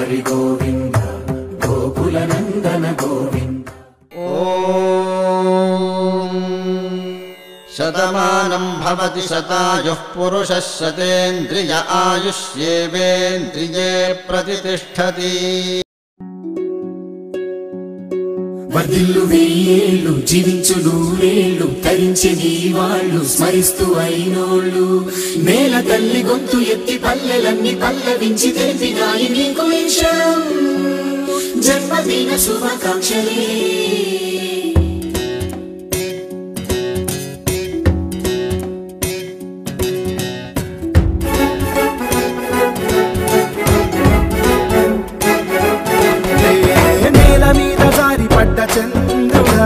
హరి గోవింద గోకుల నందన గోవింద. ఓం శతమానం భవతి శతాయుః పురుషः శతేంద్రియ ఆయుష్యేవేంద్రియే ప్రతిష్ఠతి. వర్ధిల్లు వెయ్యేళ్ళు జీవించు నూరేళ్ళు తరించి నీ వాళ్ళు స్మరిస్తూ అయినోళ్ళు. నేల తల్లి గొంతు ఎత్తి పల్లెలన్నీ పల్లవించి తెలిపినాయి నీకు ఈశ్వరం. జన్మదిన శుభాకాంక్షలే. చంద్రుడా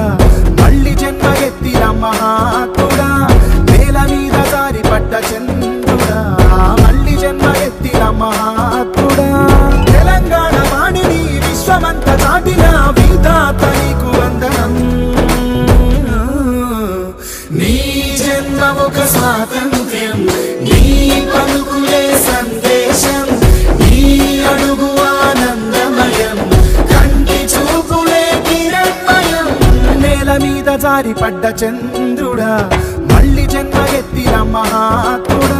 మళ్ళీ జన్మ ఎత్తిన మహాత్ముడా. నేల మీద జారి పడ్డ చంద్రుడా మళ్ళీ జన్మ ఎత్తిన మహాత్ముడా. తెలంగాణ వాణిని విశ్వమంత చాటిన విధాత నీకు వందనం. నీ జన్మ ఒక స్వాతంత్ర్యం, నీ పలుకులే సందేశం, నీ అడుగు ఆనందమయం, కంటి చూపులే కిరణమయం. నేల మీద జారి పడ్డ చంద్రుడా మళ్ళీ జన్మ ఎత్తిన మహాత్ముడా.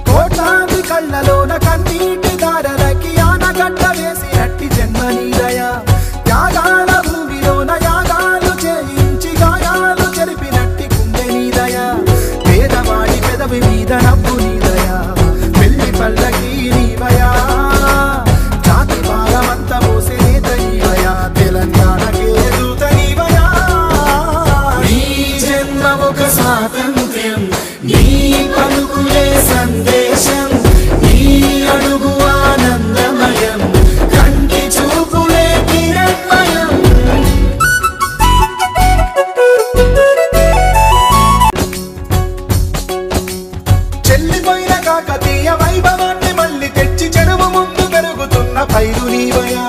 కోట్లాది కళ్ళలోన కన్నీటి దారలకి ఆనగడ్డ వేసి అట్టి జన్మ నీదయా. యాగాల భూమిలోన యాగాలు చేయించి గాయాలు చెరిపినట్టి గుండె నీదయా. పేదవాడి పెదవి మీద నవ్వు నీదయా. పెళ్లి పల్లకి నీవయా. జాతి భాగమంత మోసే నేత నీవయా. తెలంగాణకే దూత నీవయా. నీ జన్మ ఒక స్వాతంత్ర్యం, నీ పలుకులే సందేశం, నీ అడుగు ఆనందమయం, కంటి చూపులే కిరణమయం. చెల్లిపోయిన కాకతీయ వైభవాన్ని మళ్ళీ తెచ్చి చెరువు ముందు పెరుగుతున్న పైరు నీవయా.